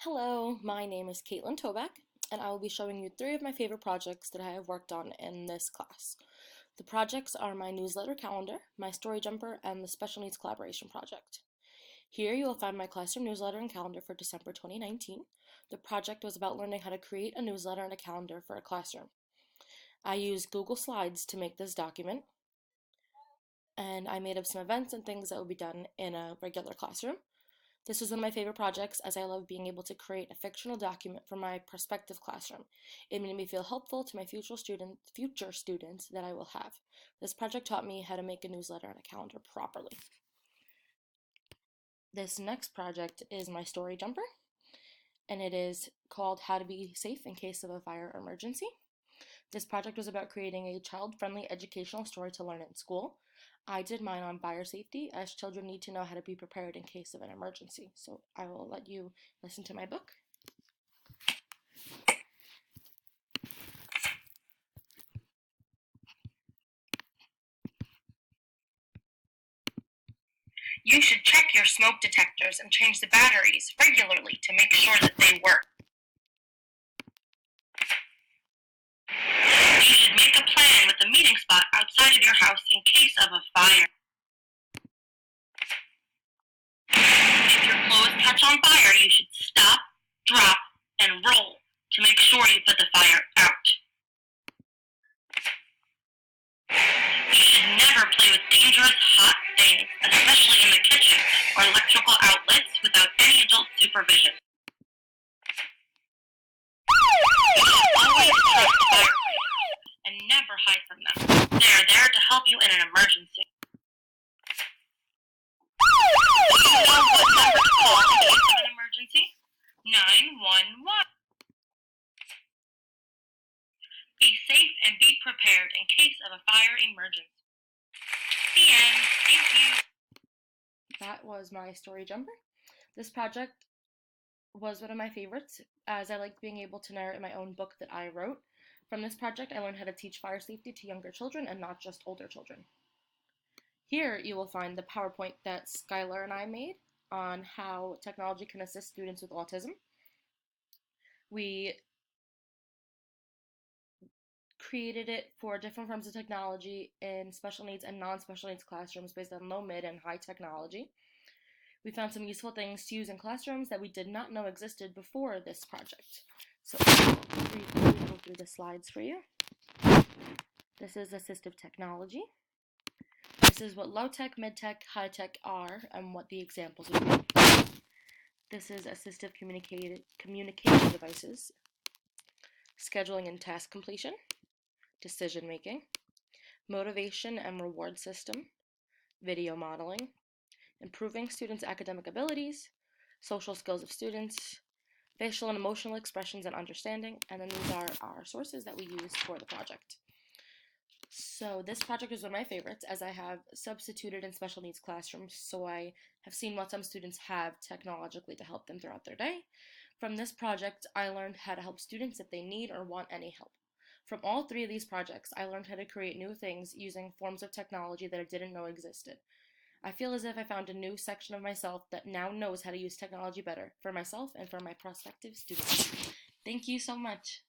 Hello, my name is Caitlin Toback, and I will be showing you three of my favorite projects that I have worked on in this class. The projects are my newsletter calendar, my story jumper, and the special needs collaboration project. Here you will find my classroom newsletter and calendar for December 2019. The project was about learning how to create a newsletter and a calendar for a classroom. I used Google Slides to make this document, and I made up some events and things that would be done in a regular classroom. This was one of my favorite projects as I love being able to create a fictional document for my prospective classroom. It made me feel helpful to my future students that I will have. This project taught me how to make a newsletter and a calendar properly. This next project is my story jumper, and it is called How to Be Safe in Case of a Fire or Emergency. This project was about creating a child-friendly educational story to learn in school. I did mine on fire safety, as children need to know how to be prepared in case of an emergency. So I will let you listen to my book. You should check your smoke detectors and change the batteries regularly to make sure that they work. You should make a plan with a meeting spot outside of your house in case of a fire. If your clothes catch on fire, you should stop, drop, and roll to make sure you put the fire out. You should never play with dangerous hot things, especially in the kitchen or electrical outlets, without any adult supervision. You should always trust the firefighters and never hide from them. They are there to help you in an emergency. Do you know what number to call in case of an emergency? 911. Be safe and be prepared in case of a fire emergency. The end. Thank you. That was my story jumper. This project was one of my favorites as I liked being able to narrate my own book that I wrote. From this project, I learned how to teach fire safety to younger children and not just older children. Here you will find the PowerPoint that Skylar and I made on how technology can assist students with autism. We created it for different forms of technology in special needs and non-special needs classrooms based on low, mid, and high technology. We found some useful things to use in classrooms that we did not know existed before this project. So I'll briefly go through the slides for you. This is assistive technology. This is what low-tech, mid-tech, high-tech are and what the examples would be. This is assistive communication devices, scheduling and task completion, decision making, motivation and reward system, video modeling, improving students' academic abilities, social skills of students, facial and emotional expressions and understanding, and then these are our sources that we use for the project. So this project is one of my favorites as I have substituted in special needs classrooms, so I have seen what some students have technologically to help them throughout their day. From this project, I learned how to help students if they need or want any help. From all three of these projects, I learned how to create new things using forms of technology that I didn't know existed. I feel as if I found a new section of myself that now knows how to use technology better for myself and for my prospective students. Thank you so much.